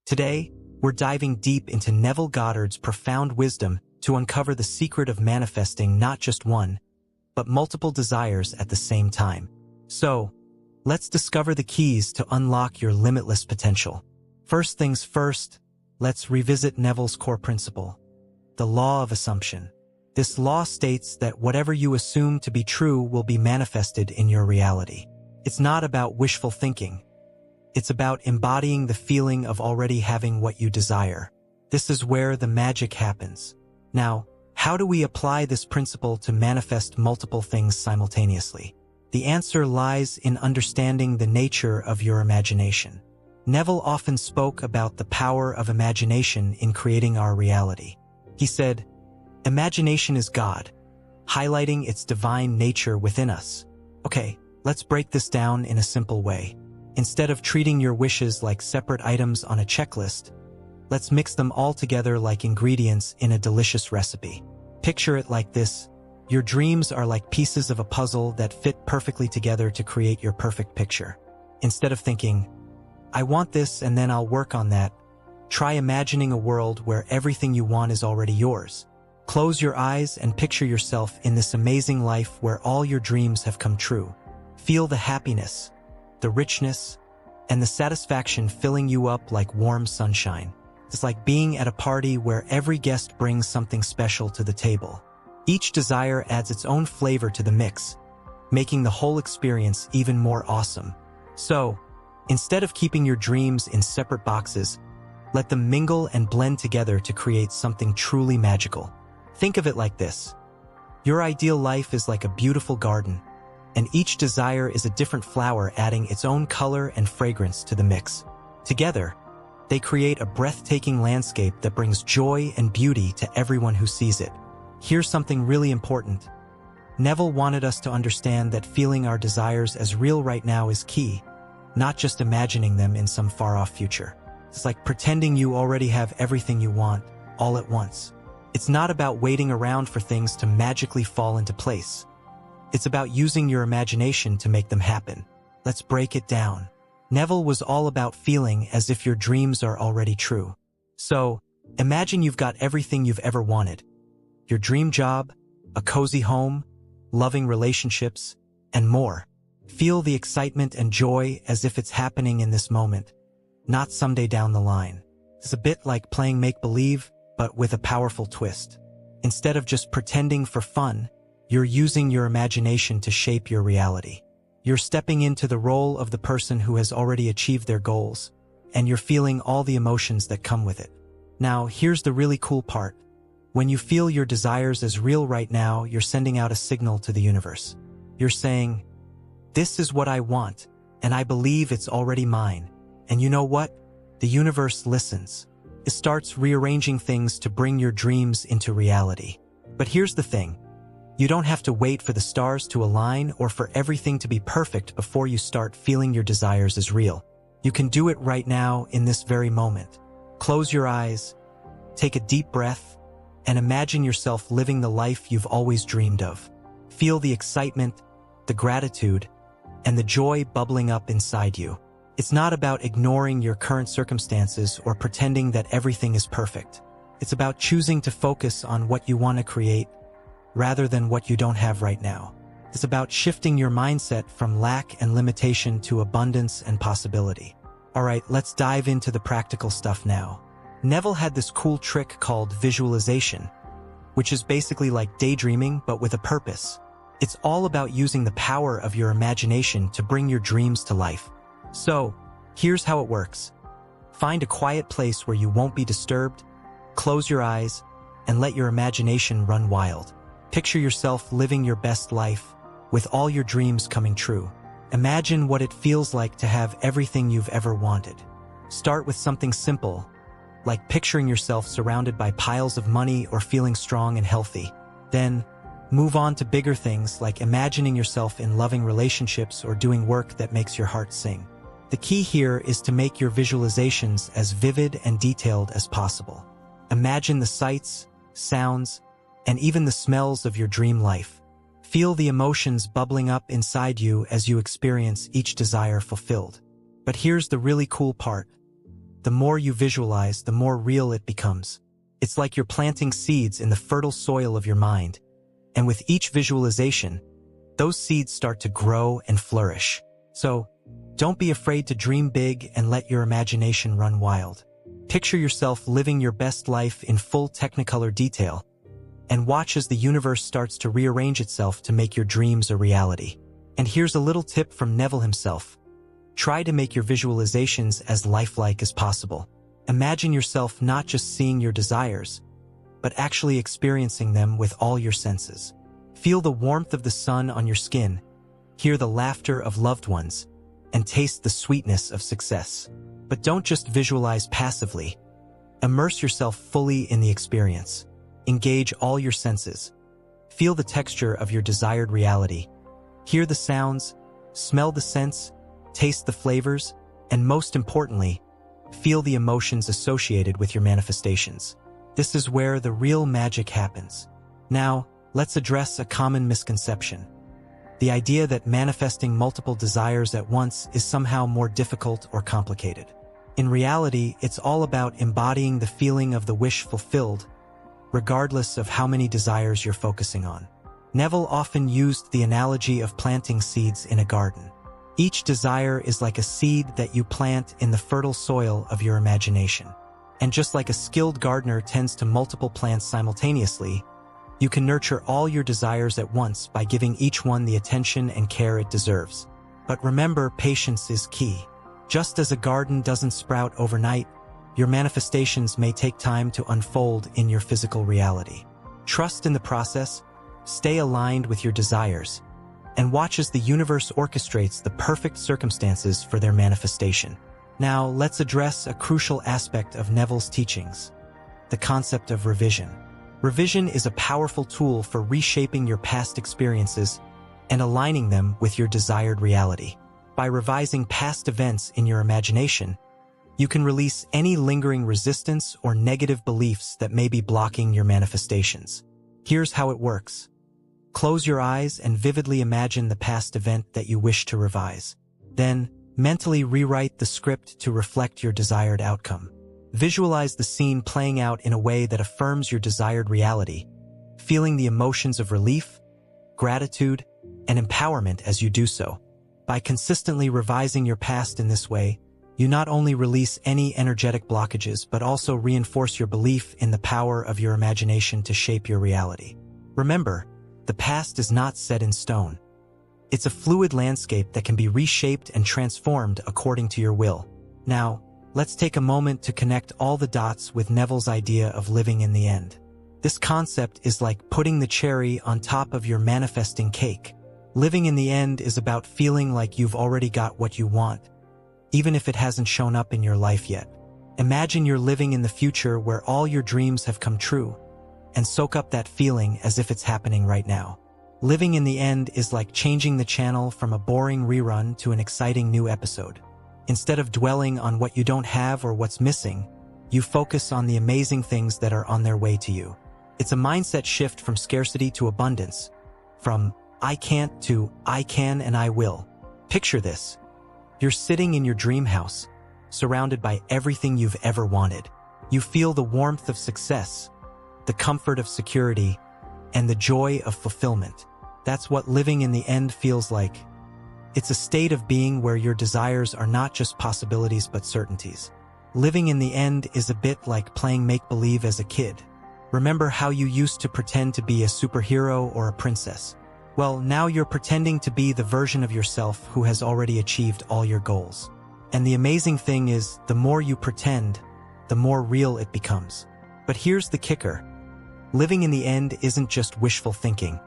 Today, we're diving deep into Neville Goddard's profound wisdom to uncover the secret of manifesting not just one, but multiple desires at the same time. So, let's discover the keys to unlock your limitless potential. First things first, let's revisit Neville's core principle, the law of assumption. This law states that whatever you assume to be true will be manifested in your reality. It's not about wishful thinking. It's about embodying the feeling of already having what you desire. This is where the magic happens. Now, how do we apply this principle to manifest multiple things simultaneously? The answer lies in understanding the nature of your imagination. Neville often spoke about the power of imagination in creating our reality. He said, "Imagination is God, highlighting its divine nature within us." Okay, let's break this down in a simple way. Instead of treating your wishes like separate items on a checklist, let's mix them all together like ingredients in a delicious recipe. Picture it like this. Your dreams are like pieces of a puzzle that fit perfectly together to create your perfect picture. Instead of thinking, "I want this and then I'll work on that," try imagining a world where everything you want is already yours. Close your eyes and picture yourself in this amazing life where all your dreams have come true. Feel the happiness, the richness, and the satisfaction filling you up like warm sunshine. It's like being at a party where every guest brings something special to the table. Each desire adds its own flavor to the mix, making the whole experience even more awesome. So, instead of keeping your dreams in separate boxes, let them mingle and blend together to create something truly magical. Think of it like this. Your ideal life is like a beautiful garden, and each desire is a different flower adding its own color and fragrance to the mix. Together, they create a breathtaking landscape that brings joy and beauty to everyone who sees it. Here's something really important. Neville wanted us to understand that feeling our desires as real right now is key, not just imagining them in some far-off future. It's like pretending you already have everything you want, all at once. It's not about waiting around for things to magically fall into place. It's about using your imagination to make them happen. Let's break it down. Neville was all about feeling as if your dreams are already true. So, imagine you've got everything you've ever wanted. Your dream job, a cozy home, loving relationships, and more. Feel the excitement and joy as if it's happening in this moment, not someday down the line. It's a bit like playing make-believe, but with a powerful twist. Instead of just pretending for fun, you're using your imagination to shape your reality. You're stepping into the role of the person who has already achieved their goals, and you're feeling all the emotions that come with it. Now, here's the really cool part. When you feel your desires as real right now, you're sending out a signal to the universe. You're saying, "This is what I want, and I believe it's already mine." And you know what? The universe listens. It starts rearranging things to bring your dreams into reality. But here's the thing. You don't have to wait for the stars to align or for everything to be perfect before you start feeling your desires as real. You can do it right now in this very moment. Close your eyes, take a deep breath, and imagine yourself living the life you've always dreamed of. Feel the excitement, the gratitude, and the joy bubbling up inside you. It's not about ignoring your current circumstances or pretending that everything is perfect. It's about choosing to focus on what you want to create rather than what you don't have right now. It's about shifting your mindset from lack and limitation to abundance and possibility. All right, let's dive into the practical stuff now. Neville had this cool trick called visualization, which is basically like daydreaming but with a purpose. It's all about using the power of your imagination to bring your dreams to life. So, here's how it works. Find a quiet place where you won't be disturbed, close your eyes, and let your imagination run wild. Picture yourself living your best life, with all your dreams coming true. Imagine what it feels like to have everything you've ever wanted. Start with something simple, like picturing yourself surrounded by piles of money or feeling strong and healthy. Then, move on to bigger things like imagining yourself in loving relationships or doing work that makes your heart sing. The key here is to make your visualizations as vivid and detailed as possible. Imagine the sights, sounds, and even the smells of your dream life. Feel the emotions bubbling up inside you as you experience each desire fulfilled. But here's the really cool part. the more you visualize, the more real it becomes. It's like you're planting seeds in the fertile soil of your mind, and with each visualization, those seeds start to grow and flourish. So, don't be afraid to dream big and let your imagination run wild. Picture yourself living your best life in full Technicolor detail, and watch as the universe starts to rearrange itself to make your dreams a reality. And here's a little tip from Neville himself. Try to make your visualizations as lifelike as possible. Imagine yourself not just seeing your desires, but actually experiencing them with all your senses. Feel the warmth of the sun on your skin, hear the laughter of loved ones, and taste the sweetness of success. But don't just visualize passively. Immerse yourself fully in the experience. Engage all your senses. Feel the texture of your desired reality. Hear the sounds, smell the scents, taste the flavors, and most importantly, feel the emotions associated with your manifestations. This is where the real magic happens. Now, let's address a common misconception. The idea that manifesting multiple desires at once is somehow more difficult or complicated. In reality, it's all about embodying the feeling of the wish fulfilled, regardless of how many desires you're focusing on. Neville often used the analogy of planting seeds in a garden. Each desire is like a seed that you plant in the fertile soil of your imagination. And just like a skilled gardener tends to multiple plants simultaneously, you can nurture all your desires at once by giving each one the attention and care it deserves. But remember, patience is key. Just as a garden doesn't sprout overnight, your manifestations may take time to unfold in your physical reality. Trust in the process, stay aligned with your desires, and watch as the universe orchestrates the perfect circumstances for their manifestation. Now, let's address a crucial aspect of Neville's teachings: the concept of revision. Revision is a powerful tool for reshaping your past experiences and aligning them with your desired reality. By revising past events in your imagination, you can release any lingering resistance or negative beliefs that may be blocking your manifestations. Here's how it works. Close your eyes and vividly imagine the past event that you wish to revise. Then, mentally rewrite the script to reflect your desired outcome. Visualize the scene playing out in a way that affirms your desired reality, feeling the emotions of relief, gratitude, and empowerment as you do so. By consistently revising your past in this way, you not only release any energetic blockages but also reinforce your belief in the power of your imagination to shape your reality. Remember, the past is not set in stone. It's a fluid landscape that can be reshaped and transformed according to your will. Now, let's take a moment to connect all the dots with Neville's idea of living in the end. This concept is like putting the cherry on top of your manifesting cake. Living in the end is about feeling like you've already got what you want, even if it hasn't shown up in your life yet. Imagine you're living in the future where all your dreams have come true, and soak up that feeling as if it's happening right now. Living in the end is like changing the channel from a boring rerun to an exciting new episode. Instead of dwelling on what you don't have or what's missing, you focus on the amazing things that are on their way to you. It's a mindset shift from scarcity to abundance, from I can't to I can and I will. Picture this. You're sitting in your dream house, surrounded by everything you've ever wanted. You feel the warmth of success, the comfort of security, and the joy of fulfillment. That's what living in the end feels like. It's a state of being where your desires are not just possibilities but certainties. Living in the end is a bit like playing make-believe as a kid. Remember how you used to pretend to be a superhero or a princess? Well, now you're pretending to be the version of yourself who has already achieved all your goals. And the amazing thing is, the more you pretend, the more real it becomes. But here's the kicker. Living in the end isn't just wishful thinking.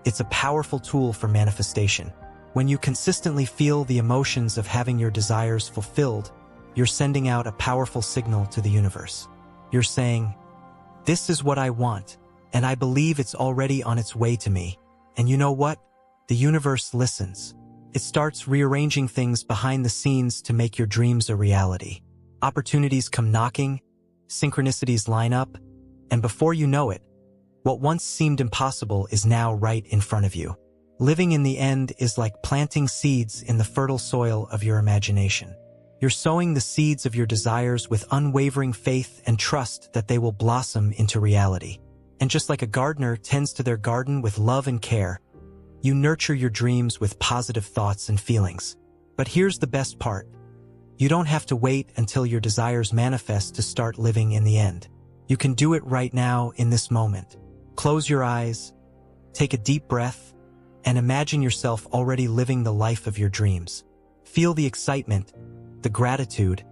It's a powerful tool for manifestation. When you consistently feel the emotions of having your desires fulfilled, you're sending out a powerful signal to the universe. You're saying, "This is what I want, and I believe it's already on its way to me." And you know what? The universe listens. It starts rearranging things behind the scenes to make your dreams a reality. Opportunities come knocking, synchronicities line up, and before you know it, what once seemed impossible is now right in front of you. Living in the end is like planting seeds in the fertile soil of your imagination. You're sowing the seeds of your desires with unwavering faith and trust that they will blossom into reality. And just like a gardener tends to their garden with love and care, you nurture your dreams with positive thoughts and feelings. But here's the best part. You don't have to wait until your desires manifest to start living in the end. You can do it right now in this moment. Close your eyes, take a deep breath, and imagine yourself already living the life of your dreams. Feel the excitement, the gratitude,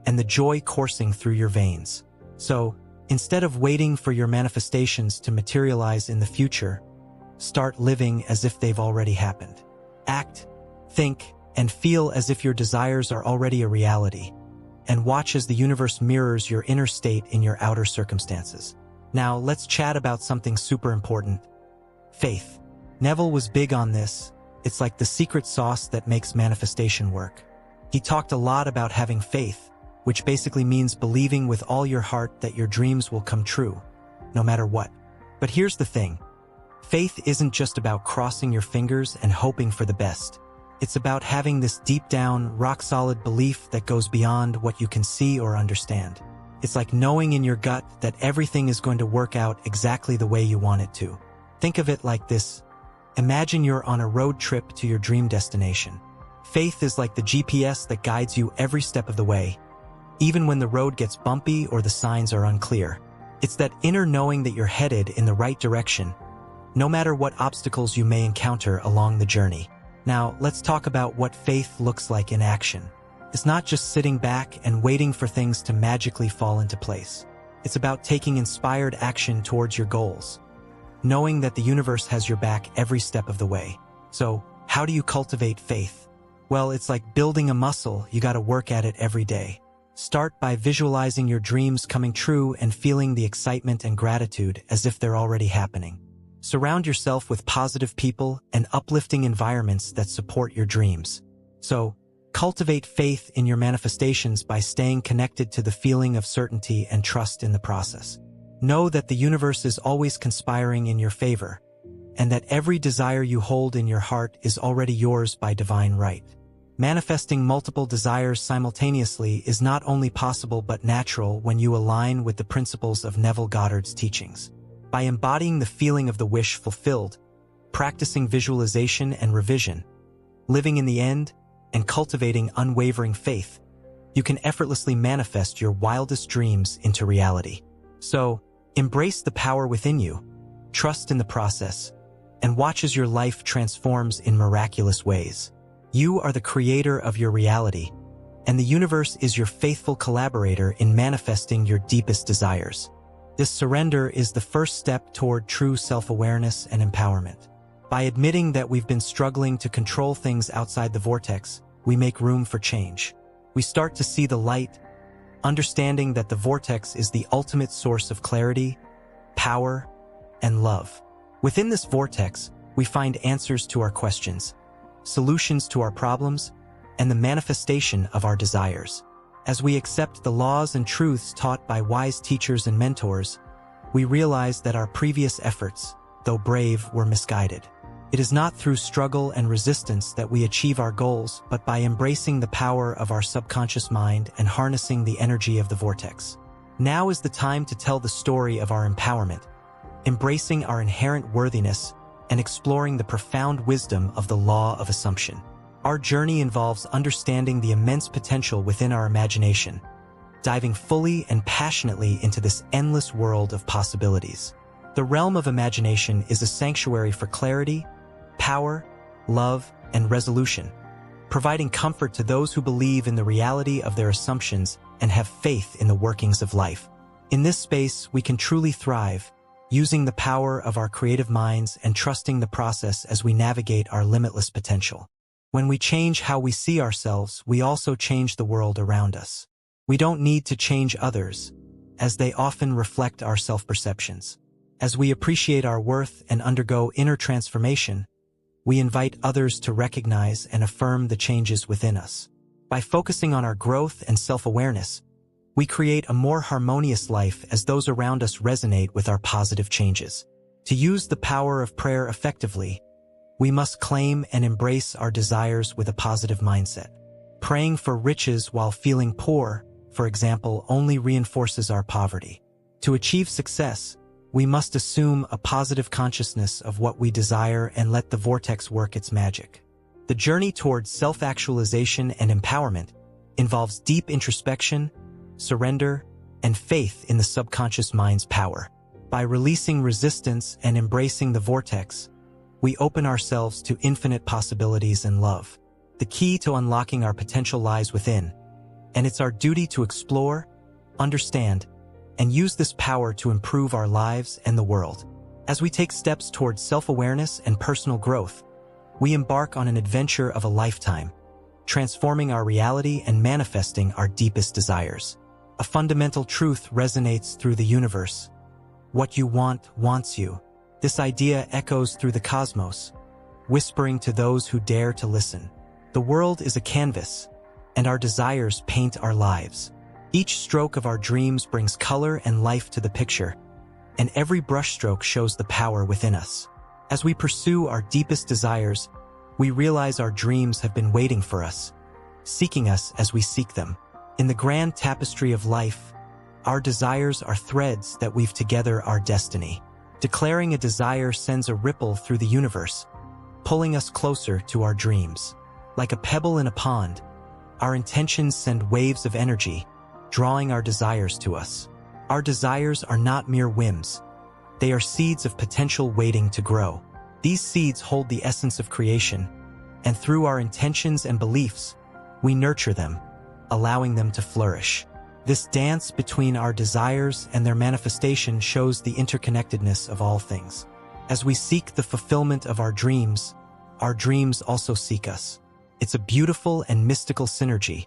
and the joy coursing through your veins. So, instead of waiting for your manifestations to materialize in the future, start living as if they've already happened. Act, think, and feel as if your desires are already a reality, and watch as the universe mirrors your inner state in your outer circumstances. Now, let's chat about something super important. Faith. Neville was big on this. It's like the secret sauce that makes manifestation work. He talked a lot about having faith, which basically means believing with all your heart that your dreams will come true, no matter what. But here's the thing. Faith isn't just about crossing your fingers and hoping for the best. It's about having this deep-down, rock-solid belief that goes beyond what you can see or understand. It's like knowing in your gut that everything is going to work out exactly the way you want it to. Think of it like this. Imagine you're on a road trip to your dream destination. Faith is like the GPS that guides you every step of the way, even when the road gets bumpy or the signs are unclear. It's that inner knowing that you're headed in the right direction, no matter what obstacles you may encounter along the journey. Now, let's talk about what faith looks like in action. It's not just sitting back and waiting for things to magically fall into place. It's about taking inspired action towards your goals, knowing that the universe has your back every step of the way. So, how do you cultivate faith? Well, it's like building a muscle. You gotta work at it every day. Start by visualizing your dreams coming true and feeling the excitement and gratitude as if they're already happening. Surround yourself with positive people and uplifting environments that support your dreams. So, cultivate faith in your manifestations by staying connected to the feeling of certainty and trust in the process. Know that the universe is always conspiring in your favor, and that every desire you hold in your heart is already yours by divine right. Manifesting multiple desires simultaneously is not only possible but natural when you align with the principles of Neville Goddard's teachings. By embodying the feeling of the wish fulfilled, practicing visualization and revision, living in the end, and cultivating unwavering faith, you can effortlessly manifest your wildest dreams into reality. So, embrace the power within you, trust in the process, and watch as your life transforms in miraculous ways. You are the creator of your reality, and the universe is your faithful collaborator in manifesting your deepest desires. This surrender is the first step toward true self-awareness and empowerment. By admitting that we've been struggling to control things outside the vortex, we make room for change. We start to see the light, understanding that the vortex is the ultimate source of clarity, power, and love. Within this vortex, we find answers to our questions, solutions to our problems, and the manifestation of our desires. As we accept the laws and truths taught by wise teachers and mentors, we realize that our previous efforts, though brave, were misguided. It is not through struggle and resistance that we achieve our goals, but by embracing the power of our subconscious mind and harnessing the energy of the vortex. Now is the time to tell the story of our empowerment, embracing our inherent worthiness and exploring the profound wisdom of the law of assumption. Our journey involves understanding the immense potential within our imagination, diving fully and passionately into this endless world of possibilities. The realm of imagination is a sanctuary for clarity, power, love, and resolution, providing comfort to those who believe in the reality of their assumptions and have faith in the workings of life. In this space, we can truly thrive, using the power of our creative minds and trusting the process as we navigate our limitless potential. When we change how we see ourselves, we also change the world around us. We don't need to change others, as they often reflect our self-perceptions. As we appreciate our worth and undergo inner transformation, we invite others to recognize and affirm the changes within us. By focusing on our growth and self-awareness, we create a more harmonious life as those around us resonate with our positive changes. To use the power of prayer effectively, we must claim and embrace our desires with a positive mindset. praying for riches while feeling poor, for example, only reinforces our poverty. To achieve success, we must assume a positive consciousness of what we desire and let the vortex work its magic. The journey towards self-actualization and empowerment involves deep introspection, surrender, and faith in the subconscious mind's power. By releasing resistance and embracing the vortex, we open ourselves to infinite possibilities and love. The key to unlocking our potential lies within, and it's our duty to explore, understand, and use this power to improve our lives and the world. As we take steps towards self-awareness and personal growth, we embark on an adventure of a lifetime, transforming our reality and manifesting our deepest desires. A fundamental truth resonates through the universe. What you want wants you. This idea echoes through the cosmos, whispering to those who dare to listen. The world is a canvas, and our desires paint our lives. Each stroke of our dreams brings color and life to the picture, and every brushstroke shows the power within us. As we pursue our deepest desires, we realize our dreams have been waiting for us, seeking us as we seek them. In the grand tapestry of life, our desires are threads that weave together our destiny. Declaring a desire sends a ripple through the universe, pulling us closer to our dreams. Like a pebble in a pond, our intentions send waves of energy, drawing our desires to us. Our desires are not mere whims. They are seeds of potential waiting to grow. These seeds hold the essence of creation, and through our intentions and beliefs, we nurture them, allowing them to flourish. This dance between our desires and their manifestation shows the interconnectedness of all things. As we seek the fulfillment of our dreams also seek us. It's a beautiful and mystical synergy,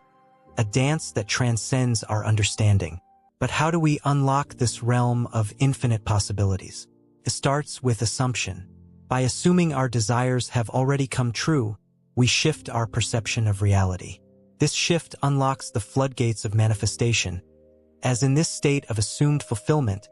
a dance that transcends our understanding. But how do we unlock this realm of infinite possibilities? It starts with assumption. By assuming our desires have already come true, we shift our perception of reality. This shift unlocks the floodgates of manifestation, as in this state of assumed fulfillment,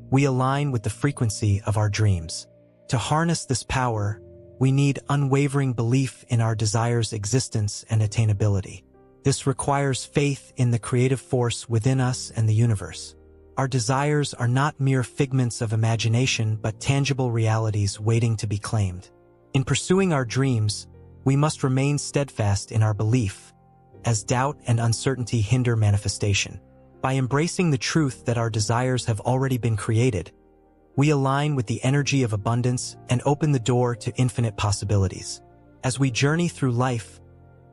we align with the frequency of our dreams. To harness this power, we need unwavering belief in our desires' existence and attainability. This requires faith in the creative force within us and the universe. Our desires are not mere figments of imagination but tangible realities waiting to be claimed. In pursuing our dreams, we must remain steadfast in our belief, as doubt and uncertainty hinder manifestation. By embracing the truth that our desires have already been created, we align with the energy of abundance and open the door to infinite possibilities. As we journey through life,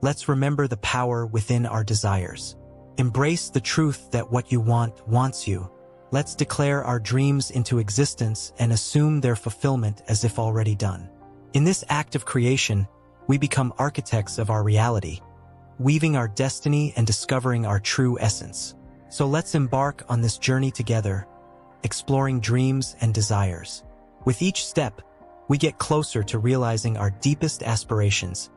let's remember the power within our desires. Embrace the truth that what you want wants you. Let's declare our dreams into existence and assume their fulfillment as if already done. In this act of creation, we become architects of our reality, weaving our destiny and discovering our true essence. So let's embark on this journey together, exploring dreams and desires. With each step, we get closer to realizing our deepest aspirations,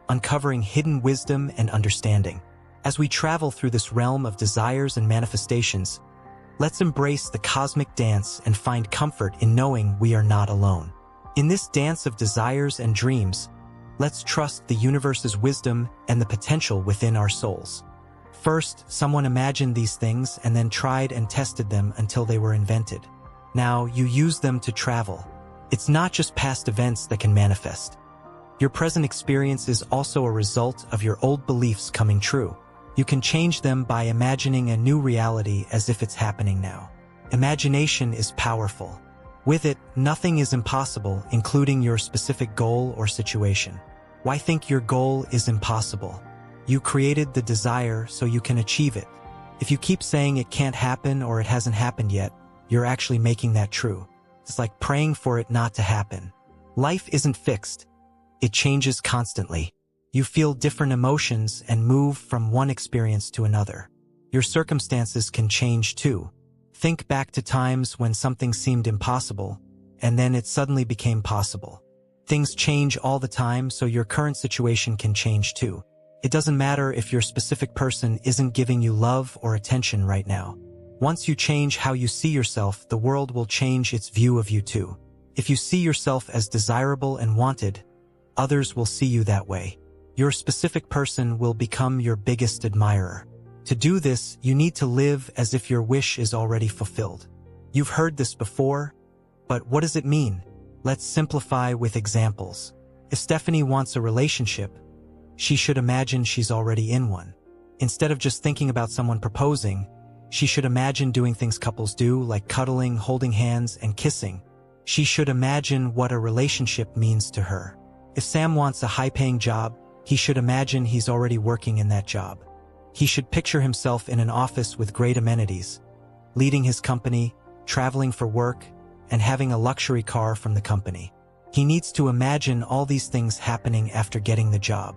uncovering hidden wisdom and understanding. As we travel through this realm of desires and manifestations, let's embrace the cosmic dance and find comfort in knowing we are not alone. In this dance of desires and dreams, let's trust the universe's wisdom and the potential within our souls. First, someone imagined these things and then tried and tested them until they were invented. Now, you use them to travel. It's not just past events that can manifest. Your present experience is also a result of your old beliefs coming true. You can change them by imagining a new reality as if it's happening now. Imagination is powerful. With it, nothing is impossible, including your specific goal or situation. Why think your goal is impossible? You created the desire so you can achieve it. If you keep saying it can't happen or it hasn't happened yet, you're actually making that true. It's like praying for it not to happen. Life isn't fixed. It changes constantly. You feel different emotions and move from one experience to another. Your circumstances can change too. Think back to times when something seemed impossible, and then it suddenly became possible. Things change all the time, so your current situation can change too. It doesn't matter if your specific person isn't giving you love or attention right now. Once you change how you see yourself, the world will change its view of you too. If you see yourself as desirable and wanted, others will see you that way. Your specific person will become your biggest admirer. To do this, you need to live as if your wish is already fulfilled. You've heard this before, but what does it mean? Let's simplify with examples. If Stephanie wants a relationship, she should imagine she's already in one. Instead of just thinking about someone proposing, she should imagine doing things couples do, like cuddling, holding hands, and kissing. She should imagine what a relationship means to her. If Sam wants a high-paying job, he should imagine he's already working in that job. He should picture himself in an office with great amenities, leading his company, traveling for work, and having a luxury car from the company. He needs to imagine all these things happening after getting the job.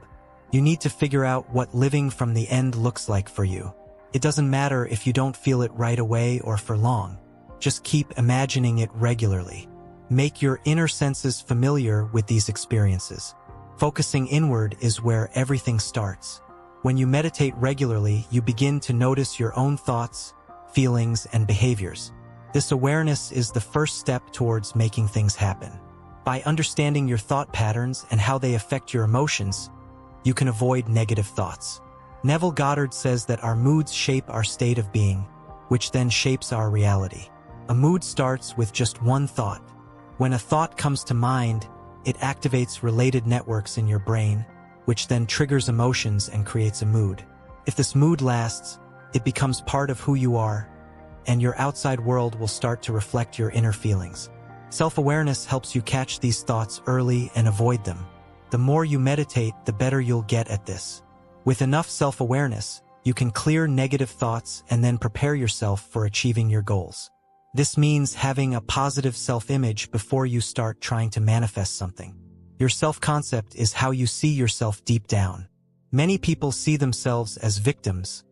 You need to figure out what living from the end looks like for you. It doesn't matter if you don't feel it right away or for long. Just keep imagining it regularly. Make your inner senses familiar with these experiences. Focusing inward is where everything starts. When you meditate regularly, you begin to notice your own thoughts, feelings, and behaviors. This awareness is the first step towards making things happen. By understanding your thought patterns and how they affect your emotions, you can avoid negative thoughts. Neville Goddard says that our moods shape our state of being, which then shapes our reality. A mood starts with just one thought. When a thought comes to mind, it activates related networks in your brain, which then triggers emotions and creates a mood. If this mood lasts, it becomes part of who you are, and your outside world will start to reflect your inner feelings. Self-awareness helps you catch these thoughts early and avoid them. The more you meditate, the better you'll get at this. With enough self-awareness, you can clear negative thoughts and then prepare yourself for achieving your goals. This means having a positive self-image before you start trying to manifest something. Your self-concept is how you see yourself deep down. Many people see themselves as victims,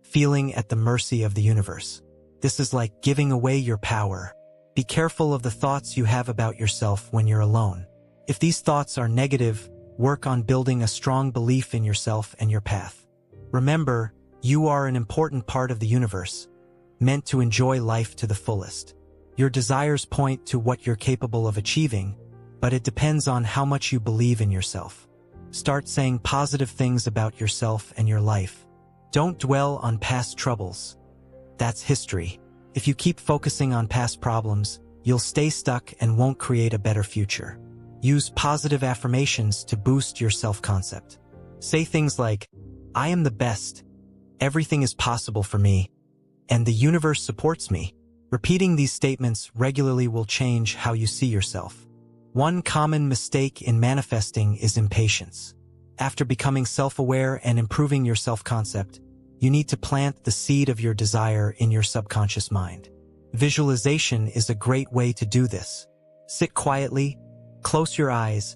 feeling at the mercy of the universe. This is like giving away your power. Be careful of the thoughts you have about yourself when you're alone. If these thoughts are negative, work on building a strong belief in yourself and your path. Remember, you are an important part of the universe, meant to enjoy life to the fullest. Your desires point to what you're capable of achieving, but it depends on how much you believe in yourself. Start saying positive things about yourself and your life. Don't dwell on past troubles. That's history. If you keep focusing on past problems, you'll stay stuck and won't create a better future. Use positive affirmations to boost your self-concept. Say things like, "I am the best," "Everything is possible for me," and "The universe supports me." Repeating these statements regularly will change how you see yourself. One common mistake in manifesting is impatience. After becoming self-aware and improving your self-concept, you need to plant the seed of your desire in your subconscious mind. Visualization is a great way to do this. Sit quietly, close your eyes,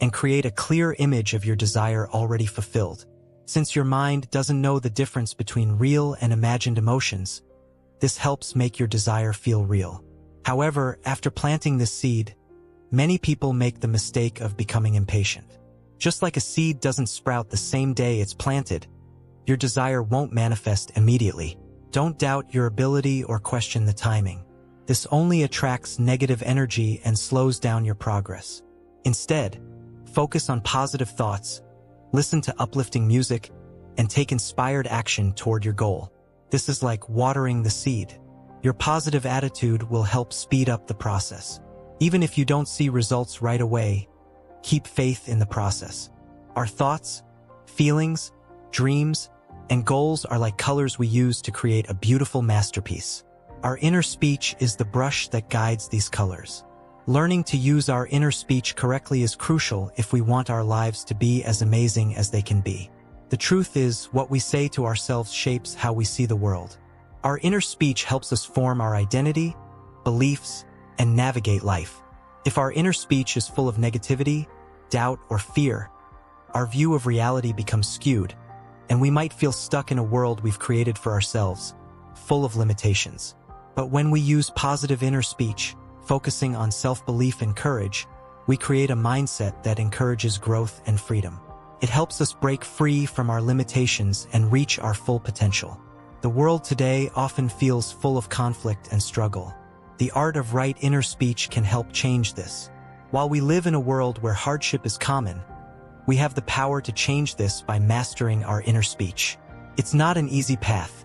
and create a clear image of your desire already fulfilled. Since your mind doesn't know the difference between real and imagined emotions, this helps make your desire feel real. However, after planting this seed, many people make the mistake of becoming impatient. Just like a seed doesn't sprout the same day it's planted, your desire won't manifest immediately. Don't doubt your ability or question the timing. This only attracts negative energy and slows down your progress. Instead, focus on positive thoughts, listen to uplifting music, and take inspired action toward your goal. This is like watering the seed. Your positive attitude will help speed up the process. Even if you don't see results right away, keep faith in the process. Our thoughts, feelings, dreams, and goals are like colors we use to create a beautiful masterpiece. Our inner speech is the brush that guides these colors. Learning to use our inner speech correctly is crucial if we want our lives to be as amazing as they can be. The truth is, what we say to ourselves shapes how we see the world. Our inner speech helps us form our identity, beliefs, and navigate life. If our inner speech is full of negativity, doubt, or fear, our view of reality becomes skewed, and we might feel stuck in a world we've created for ourselves, full of limitations. But when we use positive inner speech, focusing on self-belief and courage, we create a mindset that encourages growth and freedom. It helps us break free from our limitations and reach our full potential. The world today often feels full of conflict and struggle. The art of right inner speech can help change this. While we live in a world where hardship is common, We have the power to change this by mastering our inner speech. It's not an easy path.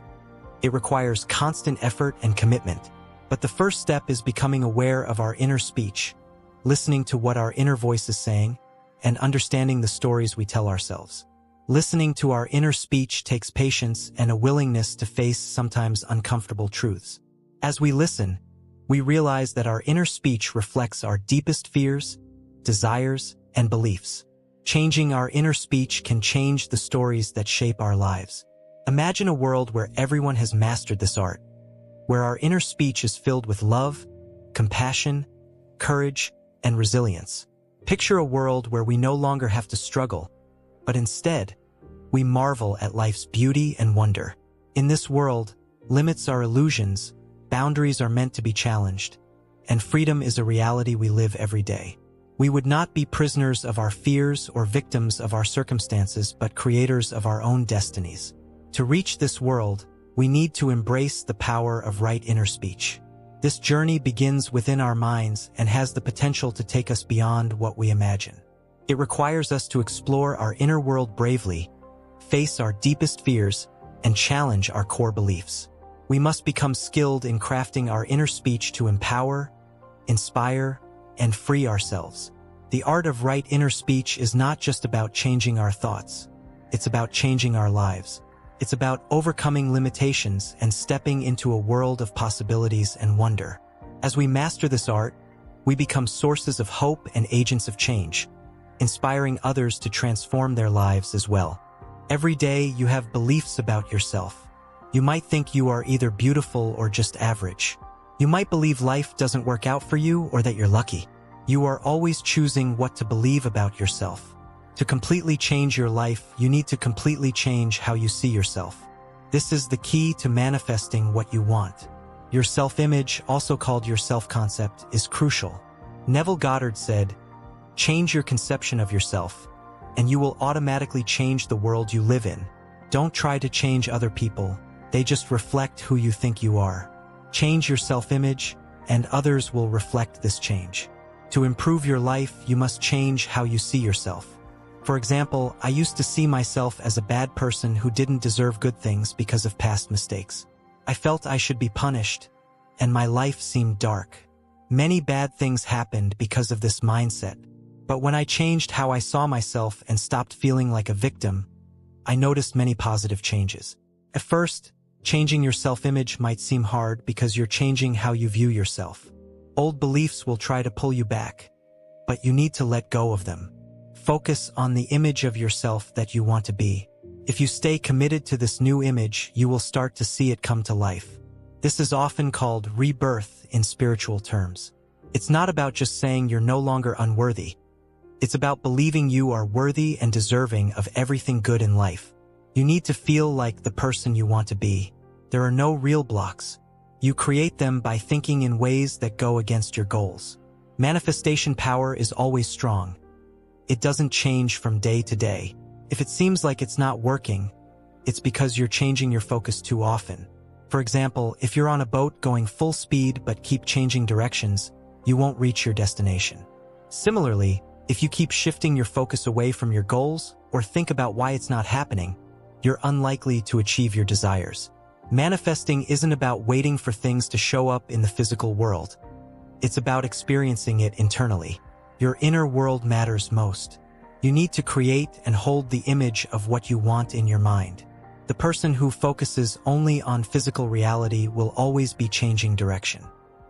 It requires constant effort and commitment. But the first step is becoming aware of our inner speech, listening to what our inner voice is saying, and understanding the stories we tell ourselves. Listening to our inner speech takes patience and a willingness to face sometimes uncomfortable truths. As we listen, we realize that our inner speech reflects our deepest fears, desires, and beliefs. Changing our inner speech can change the stories that shape our lives. Imagine a world where everyone has mastered this art, where our inner speech is filled with love, compassion, courage, and resilience. Picture a world where we no longer have to struggle, but instead, we marvel at life's beauty and wonder. In this world, limits are illusions, boundaries are meant to be challenged, and freedom is a reality we live every day. We would not be prisoners of our fears or victims of our circumstances, but creators of our own destinies. To reach this world, we need to embrace the power of right inner speech. This journey begins within our minds and has the potential to take us beyond what we imagine. It requires us to explore our inner world bravely, face our deepest fears, and challenge our core beliefs. We must become skilled in crafting our inner speech to empower, inspire, and free ourselves. The art of right inner speech is not just about changing our thoughts. It's about changing our lives. It's about overcoming limitations and stepping into a world of possibilities and wonder. As we master this art, we become sources of hope and agents of change, inspiring others to transform their lives as well. Every day you have beliefs about yourself. You might think you are either beautiful or just average. You might believe life doesn't work out for you or that you're lucky. You are always choosing what to believe about yourself. To completely change your life, you need to completely change how you see yourself. This is the key to manifesting what you want. Your self-image, also called your self-concept, is crucial. Neville Goddard said, "Change your conception of yourself, and you will automatically change the world you live in. Don't try to change other people. They just reflect who you think you are. Change your self-image, and others will reflect this change." To improve your life, you must change how you see yourself. For example, I used to see myself as a bad person who didn't deserve good things because of past mistakes. I felt I should be punished, and my life seemed dark. Many bad things happened because of this mindset. But when I changed how I saw myself and stopped feeling like a victim, I noticed many positive changes. At first, changing your self-image might seem hard because you're changing how you view yourself. Old beliefs will try to pull you back, but you need to let go of them. Focus on the image of yourself that you want to be. If you stay committed to this new image, you will start to see it come to life. This is often called rebirth in spiritual terms. It's not about just saying you're no longer unworthy. It's about believing you are worthy and deserving of everything good in life. You need to feel like the person you want to be. There are no real blocks. You create them by thinking in ways that go against your goals. Manifestation power is always strong. It doesn't change from day to day. If it seems like it's not working, it's because you're changing your focus too often. For example, if you're on a boat going full speed but keep changing directions, you won't reach your destination. Similarly, if you keep shifting your focus away from your goals or think about why it's not happening, you're unlikely to achieve your desires. Manifesting isn't about waiting for things to show up in the physical world. It's about experiencing it internally. Your inner world matters most. You need to create and hold the image of what you want in your mind. The person who focuses only on physical reality will always be changing direction.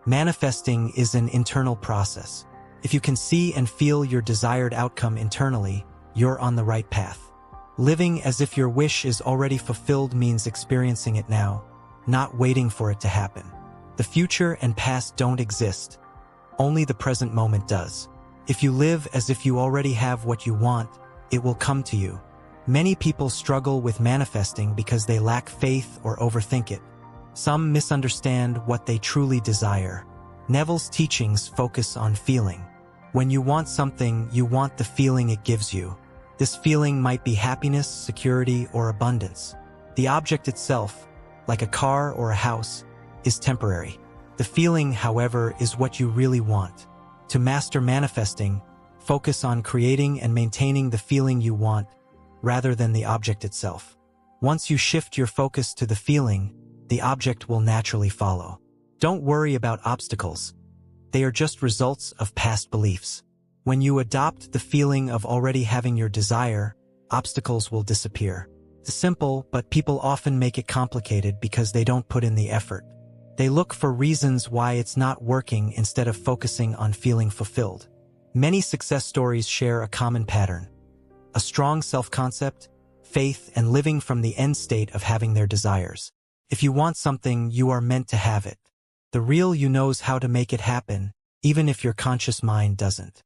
Manifesting is an internal process. If you can see and feel your desired outcome internally, you're on the right path. Living as if your wish is already fulfilled means experiencing it now, not waiting for it to happen. The future and past don't exist. Only the present moment does. If you live as if you already have what you want, it will come to you. Many people struggle with manifesting because they lack faith or overthink it. Some misunderstand what they truly desire. Neville's teachings focus on feeling. When you want something, you want the feeling it gives you. This feeling might be happiness, security, or abundance. The object itself, like a car or a house, is temporary. The feeling, however, is what you really want. To master manifesting, Focus on creating and maintaining the feeling you want, rather than the object itself. Once you shift your focus to the feeling, the object will naturally follow. Don't worry about obstacles. They are just results of past beliefs. When you adopt the feeling of already having your desire, obstacles will disappear. It's simple, but people often make it complicated because they don't put in the effort. They look for reasons why it's not working instead of focusing on feeling fulfilled. Many success stories share a common pattern: a strong self-concept, faith, and living from the end state of having their desires. If you want something, you are meant to have it. The real you knows how to make it happen, even if your conscious mind doesn't.